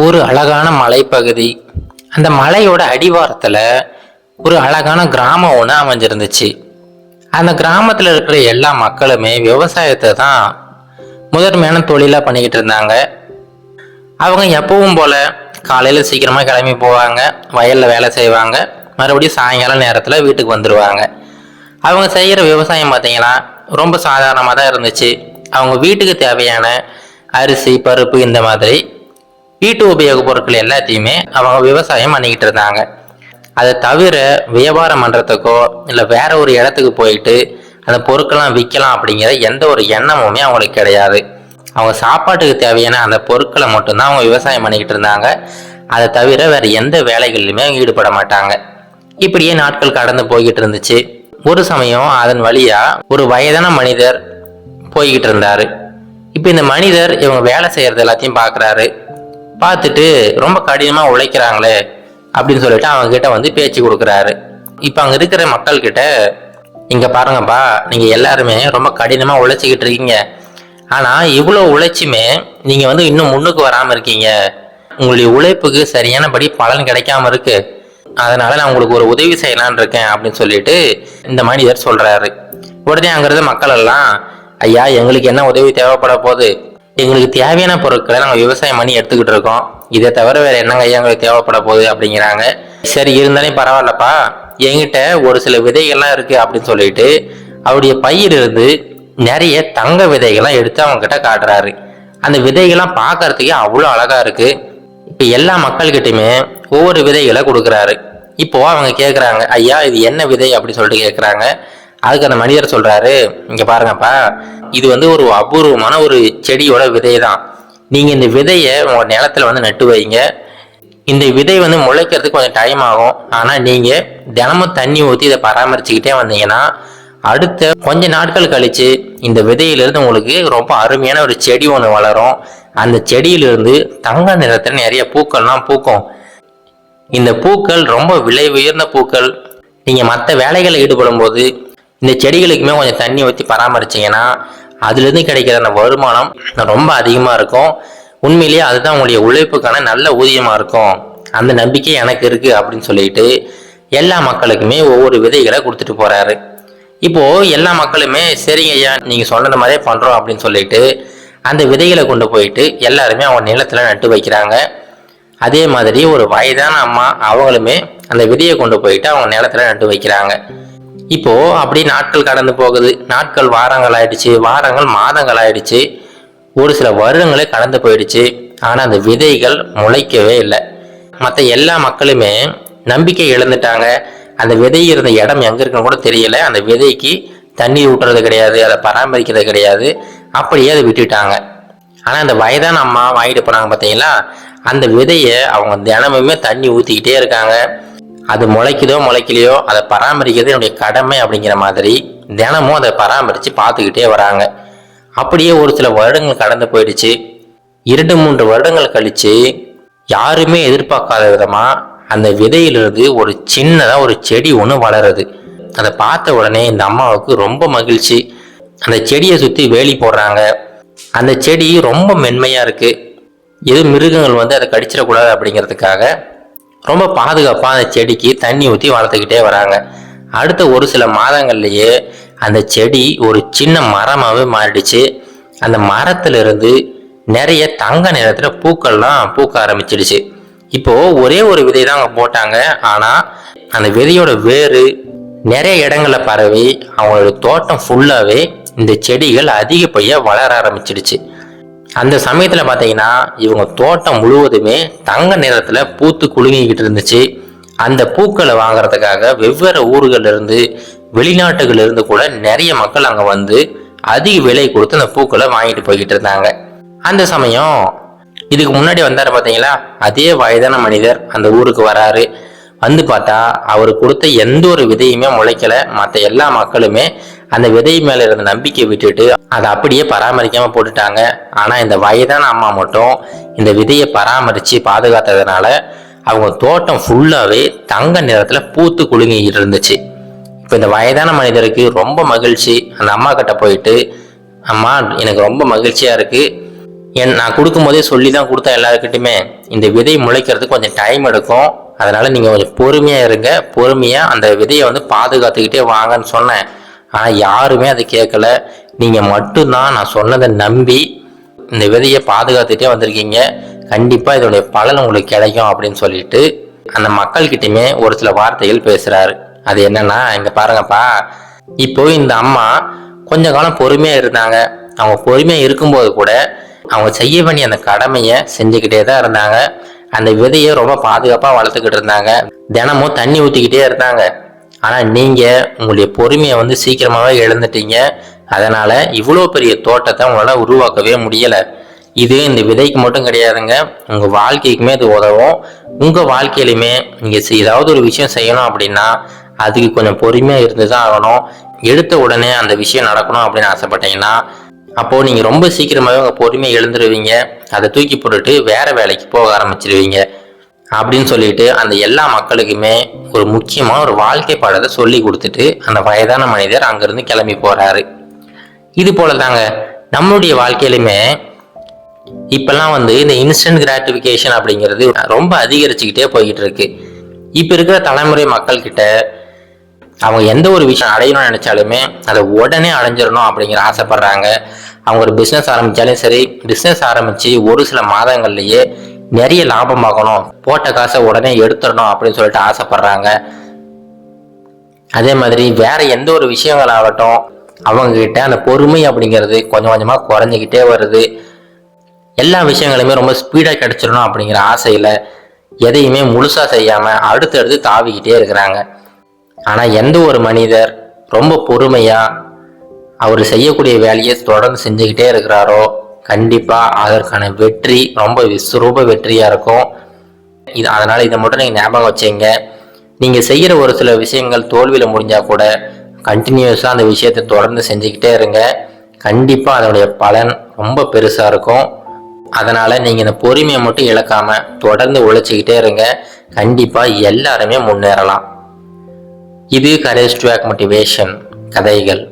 ஒரு அழகான மலைப்பகுதி. அந்த மலையோட அடிவாரத்துல ஒரு அழகான கிராமம் ஒன்று அமைஞ்சிருந்துச்சு. அந்த கிராமத்துல இருக்கிற எல்லா மக்களுமே விவசாயத்தை தான் முதன்மையான தொழிலா பண்ணிக்கிட்டு இருந்தாங்க. அவங்க எப்பவும் போல காலையில சீக்கிரமா கிளம்பி போவாங்க, வயல்ல வேலை செய்வாங்க, மறுபடியும் சாயங்காலம் நேரத்துல வீட்டுக்கு வந்துடுவாங்க. அவங்க செய்யற விவசாயம் பார்த்தீங்கன்னா ரொம்ப சாதாரணமாக தான் இருந்துச்சு. அவங்க வீட்டுக்கு தேவையான அரிசி, பருப்பு, இந்த மாதிரி வீட்டு உபயோக பொருட்கள் எல்லாத்தையுமே அவங்க விவசாயம் பண்ணிக்கிட்டு இருந்தாங்க. அதை தவிர வியாபாரம் பண்ணுறதுக்கோ இல்லை வேற ஒரு இடத்துக்கு போயிட்டு அந்த பொருட்கள்லாம் விற்கலாம் அப்படிங்கிற எந்த ஒரு எண்ணமுமே அவங்களுக்கு கிடையாது. அவங்க சாப்பாட்டுக்கு தேவையான அந்த பொருட்களை மட்டும்தான் அவங்க விவசாயம் பண்ணிக்கிட்டு இருந்தாங்க. அதை தவிர வேற எந்த வேலைகளிலுமே அவங்க ஈடுபட மாட்டாங்க. இப்படியே நாட்கள் கடந்து போய்கிட்டு இருந்துச்சு. ஒரு சமயம் அதன் வழியா ஒரு வயதான மனிதர் போய்கிட்டு இருந்தாரு. இப்போ இந்த மனிதர் இவங்க வேலை செய்யறது எல்லாத்தையும் பார்க்குறாரு. பார்த்துட்டு ரொம்ப கடினமா உழைக்கிறாங்களே அப்படின்னு சொல்லிட்டு அவங்க கிட்ட வந்து பேச்சு கொடுக்குறாரு. இப்போ அங்க இருக்கிற மக்கள் கிட்ட, இங்க பாருங்கப்பா, நீங்க எல்லாருமே ரொம்ப கடினமா உழைச்சிக்கிட்டு இருக்கீங்க. ஆனா இவ்வளோ உழைச்சுமே நீங்க வந்து இன்னும் முன்னுக்கு வராம இருக்கீங்க. உங்களுடைய உழைப்புக்கு சரியானபடி பலன் கிடைக்காம இருக்கு. அதனால நான் உங்களுக்கு ஒரு உதவி செய்யலான் இருக்கேன் அப்படின்னு சொல்லிட்டு இந்த மனிதர் சொல்றாரு. உடனே அங்க இருந்த மக்கள் எல்லாம், ஐயா, எங்களுக்கு என்ன உதவி தேவைப்பட போகுது? எங்களுக்கு தேவையான பொருட்களை நாங்கள் விவசாயம் பண்ணி எடுத்துக்கிட்டு இருக்கோம். இதை தவிர வேற என்னங்க ஐயா எங்களுக்கு தேவைப்பட போகுது அப்படிங்கிறாங்க. சரி, இருந்தாலும் பரவாயில்லப்பா, என்கிட்ட ஒரு சில விதைகள்லாம் இருக்கு அப்படின்னு சொல்லிட்டு அவருடைய பயிரிலிருந்து நிறைய தங்க விதைகள்லாம் எடுத்து அவங்க கிட்ட காட்டுறாரு. அந்த விதைகள்லாம் பார்க்கறதுக்கே அவ்வளோ அழகா இருக்கு. இப்போ எல்லா மக்கள்கிட்டயுமே ஒவ்வொரு விதைகளை கொடுக்குறாரு. இப்போ அவங்க கேட்குறாங்க, ஐயா இது என்ன விதை அப்படின்னு சொல்லிட்டு கேட்குறாங்க. அதுக்கு அந்த மனிதர் சொல்றாரு, இங்க பாருங்கப்பா, இது வந்து ஒரு அபூர்வமான ஒரு செடியோட விதை தான். நீங்க இந்த விதையை உங்க நிலத்துல வந்து நட்டு வைங்க. இந்த விதை வந்து முளைக்கிறதுக்கு கொஞ்சம் டைம் ஆகும். ஆனா நீங்க தினமும் தண்ணி ஊற்றி இதை பராமரிச்சுக்கிட்டே வந்தீங்கன்னா அடுத்த கொஞ்ச நாட்கள் கழிச்சு இந்த விதையிலிருந்து உங்களுக்கு ரொம்ப அருமையான ஒரு செடி ஒன்று வளரும். அந்த செடியிலிருந்து தங்க நிறத்துல நிறைய பூக்கள்லாம் பூக்கும். இந்த பூக்கள் ரொம்ப விலை உயர்ந்த பூக்கள். நீங்க மற்ற வேலைகளில் ஈடுபடும் போது இந்த செடிகளுக்குமே கொஞ்சம் தண்ணி ஊற்றி பராமரிச்சிங்கன்னா அதுலேருந்து கிடைக்கிற அந்த வருமானம் ரொம்ப அதிகமாக இருக்கும். உண்மையிலேயே அதுதான் உங்களுடைய உழைப்புக்கான நல்ல ஊதியமாக இருக்கும். அந்த நம்பிக்கை எனக்கு இருக்குது அப்படின்னு சொல்லிட்டு எல்லா மக்களுக்குமே ஒவ்வொரு விதைகளை கொடுத்துட்டு போகிறாரு. இப்போது எல்லா மக்களுமே சரிங்க ஐயா, நீங்கள் சொன்னது மாதிரியே பண்ணுறோம் அப்படின்னு சொல்லிட்டு அந்த விதைகளை கொண்டு போயிட்டு எல்லாருமே அவங்க நிலத்தில் நட்டு வைக்கிறாங்க. அதே மாதிரி ஒரு வயதான அம்மா அவங்களுமே அந்த விதையை கொண்டு போயிட்டு அவங்க நிலத்தில் நட்டு வைக்கிறாங்க. இப்போ அப்படி நாட்கள் கடந்து போகுது. நாட்கள் வாரங்கள் ஆயிடுச்சு, வாரங்கள் மாதங்கள் ஆயிடுச்சு, ஒரு சில வருடங்களே கடந்து போயிடுச்சு. ஆனா அந்த விதைகள் முளைக்கவே இல்லை. மற்ற எல்லா மக்களுமே நம்பிக்கை இழந்துட்டாங்க. அந்த விதை இருந்த இடம் எங்க இருக்குன்னு கூட தெரியல. அந்த விதைக்கு தண்ணி ஊட்டுறது கிடையாது, அதை பராமரிக்கிறது கிடையாது, அப்படியே அதை விட்டுட்டாங்க. ஆனா அந்த வயதான அம்மா வாங்கிட்டு போனாங்க பார்த்தீங்களா, அந்த விதையை அவங்க தினமுமே தண்ணி ஊற்றிக்கிட்டே இருக்காங்க. அது முளைக்குதோ முளைக்கலையோ அதை பராமரிக்கிறது என்னுடைய கடமை அப்படிங்கிற மாதிரி தினமும் அதை பராமரித்து பார்த்துக்கிட்டே வராங்க. அப்படியே ஒரு சில வருடங்கள் கடந்து போயிடுச்சு. 2-3 வருடங்கள் கழிச்சு யாருமே எதிர்பார்க்காத விதமா அந்த விதையிலிருந்து ஒரு சின்னதாக ஒரு செடி ஒன்று வளருது. அதை பார்த்த உடனே இந்த அம்மாவுக்கு ரொம்ப மகிழ்ச்சி. அந்த செடியை சுற்றி வேலி போடுறாங்க. அந்த செடி ரொம்ப மென்மையாக இருக்குது. எது மிருகங்கள் வந்து அதை கடிச்சிடக்கூடாது அப்படிங்கிறதுக்காக ரொம்ப பாதுகாப்பாக அந்த செடிக்கு தண்ணி ஊற்றி வளர்த்துக்கிட்டே வராங்க. அடுத்த ஒரு சில மாதங்கள்லேயே அந்த செடி ஒரு சின்ன மரமாகவே மாறிடுச்சு. அந்த மரத்திலிருந்து நிறைய தங்க நிறத்தில் பூக்கள்லாம் பூக்க ஆரம்பிச்சிடுச்சு. இப்போது ஒரே ஒரு விதை தான் அவங்க போட்டாங்க. ஆனால் அந்த விதையோட வேறு நிறைய இடங்களில் பரவி அவங்களோட தோட்டம் ஃபுல்லாகவே இந்த செடிகள் அதிகப்படியாக வளர ஆரம்பிச்சிடுச்சு. அந்த சமயத்தில் பார்த்தீங்கன்னா இவங்க தோட்டம் முழுவதுமே தங்க நிறத்தில் பூத்து குலுங்கிக்கிட்டு இருந்துச்சு. அந்த பூக்களை வாங்குறதுக்காக வெவ்வேறு ஊர்களிலிருந்து வெளிநாட்டுகளிலிருந்து கூட நிறைய மக்கள் அங்கே வந்து அதிக விலை கொடுத்து அந்த பூக்களை வாங்கிட்டு போய்கிட்டு இருந்தாங்க. அந்த சமயம் இதுக்கு முன்னாடி வந்தார் பார்த்தீங்களா, அதே வயதான மனிதர் அந்த ஊருக்கு வராரு. வந்து பார்த்தா அவர் கொடுத்த எந்த ஒரு விதையுமே முளைக்கல. மற்ற எல்லா மக்களுமே அந்த விதை மேல இருந்த நம்பிக்கை விட்டுட்டு அதை அப்படியே பராமரிக்காம போட்டுட்டாங்க. ஆனா இந்த வயதான அம்மா மட்டும் இந்த விதையை பராமரிச்சு பாதுகாத்ததுனால அவங்க தோட்டம் ஃபுல்லாவே தங்க நிறத்துல பூத்து குலுங்கிட்டு இருந்துச்சு. இப்போ இந்த வயதான மனிதருக்கு ரொம்ப மகிழ்ச்சி. அந்த அம்மா கிட்ட போயிட்டு, அம்மா எனக்கு ரொம்ப மகிழ்ச்சியா இருக்கு, நான் கொடுக்கும்போதே சொல்லி தான் கொடுத்தேன் எல்லாருக்கிட்டையுமே, இந்த விதை முளைக்கிறதுக்கு கொஞ்சம் டைம் எடுக்கும், அதனால நீங்கள் கொஞ்சம் பொறுமையாக இருங்க, பொறுமையாக அந்த விதையை வந்து பாதுகாத்துக்கிட்டே வாங்கன்னு சொன்னேன். ஆனால் யாருமே அதை கேட்கல. நீங்கள் மட்டும்தான் நான் சொன்னதை நம்பி இந்த விதையை பாதுகாத்துட்டே வந்திருக்கீங்க. கண்டிப்பாக இதோடைய பலன் உங்களுக்கு கிடைக்கும் அப்படின்னு சொல்லிட்டு அந்த மக்கள்கிட்டயுமே ஒரு சில வார்த்தைகள் பேசுகிறாரு. அது என்னன்னா, இங்கே பாருங்கப்பா, இப்போ இந்த அம்மா கொஞ்ச காலம் பொறுமையாக இருந்தாங்க. அவங்க பொறுமையாக இருக்கும்போது கூட அவங்க செய்ய வேண்டிய அந்த கடமையை செஞ்சுக்கிட்டே தான் இருந்தாங்க. அந்த விதையை ரொம்ப பாதுகாப்பாக வளர்த்துக்கிட்டு இருந்தாங்க. தினமும் தண்ணி ஊற்றிக்கிட்டே இருந்தாங்க. ஆனால் நீங்கள் உங்களுடைய பொறுமையை வந்து சீக்கிரமாகவே இழந்துட்டீங்க. அதனால் இவ்வளோ பெரிய தோட்டத்தை உங்களால் உருவாக்கவே முடியலை. இது இந்த விதைக்கு மட்டும் கிடையாதுங்க, உங்கள் வாழ்க்கைக்குமே இது உதவும். உங்கள் வாழ்க்கையிலுமே நீங்கள் ஏதாவது ஒரு விஷயம் செய்யணும் அப்படின்னா அதுக்கு கொஞ்சம் பொறுமையாக இருந்து தான் ஆகணும். எடுத்த உடனே அந்த விஷயம் நடக்கணும் அப்படின்னு ஆசைப்பட்டீங்கன்னா அப்போது நீங்கள் ரொம்ப சீக்கிரமாகவே உங்கள் பொறுமையை எழுந்துருவீங்க. அதை தூக்கி போட்டுட்டு வேறு வேலைக்கு போக ஆரம்பிச்சிருவீங்க அப்படின்னு சொல்லிட்டு அந்த எல்லா மக்களுக்குமே ஒரு முக்கியமான ஒரு வாழ்க்கை பாடத்தை சொல்லி கொடுத்துட்டு அந்த வயதான மனிதர் அங்கேருந்து கிளம்பி போகிறாரு. இது போல தாங்க நம்மளுடைய வாழ்க்கையிலுமே இப்பெல்லாம் வந்து இந்த இன்ஸ்டன்ட் கிராட்டிஃபிகேஷன் அப்படிங்கிறது ரொம்ப அதிகரிச்சுக்கிட்டே போய்கிட்டு இருக்கு. இப்போ இருக்கிற தலைமுறை மக்கள்கிட்ட அவங்க எந்த ஒரு விஷயம் அடையணும்னு நினைச்சாலுமே அதை உடனே அடைஞ்சிடணும் அப்படிங்கிற ஆசைப்படுறாங்க. அவங்க ஒரு பிஸ்னஸ் ஆரம்பித்தாலும் சரி, பிஸ்னஸ் ஆரம்பித்து ஒரு சில மாதங்கள்லேயே நிறைய லாபம் ஆகணும், போட்ட காசை உடனே எடுத்துடணும் அப்படின்னு சொல்லிட்டு ஆசைப்படுறாங்க. அதே மாதிரி வேற எந்த ஒரு விஷயங்களாகட்டும் அவங்கக்கிட்ட அந்த பொறுமை அப்படிங்கிறது கொஞ்சம் கொஞ்சமாக குறைஞ்சிக்கிட்டே வருது. எல்லா விஷயங்களுமே ரொம்ப ஸ்பீடாக கிடச்சிடணும் அப்படிங்கிற ஆசையில் எதையுமே முழுசாக செய்யாமல் அடுத்தடுத்து தாவிக்கிட்டே இருக்கிறாங்க. ஆனால் எந்த ஒரு மனிதர் ரொம்ப பொறுமையாக அவர் செய்யக்கூடிய வேலையை தொடர்ந்து செஞ்சுக்கிட்டே இருக்கிறாரோ கண்டிப்பாக அதற்கான வெற்றி ரொம்ப விஸ்வரூப வெற்றியாக இருக்கும். அதனால் இதை மட்டும் நீங்கள் ஞாபகம் வச்சுங்க. நீங்கள் செய்கிற ஒரு சில விஷயங்கள் தோல்வியில் முடிஞ்சால் கூட கண்டினியூஸாக அந்த விஷயத்தை தொடர்ந்து செஞ்சுக்கிட்டே இருங்க. கண்டிப்பாக அதனுடைய பலன் ரொம்ப பெருசாக இருக்கும். அதனால் நீங்கள் இந்த பொறுமையை மட்டும் இழக்காமல் தொடர்ந்து உழைச்சிக்கிட்டே இருங்க. கண்டிப்பாக எல்லாருமே முன்னேறலாம். இது கரேஜ் டு ஆக்ட் மோட்டிவேஷன் கதைகள்.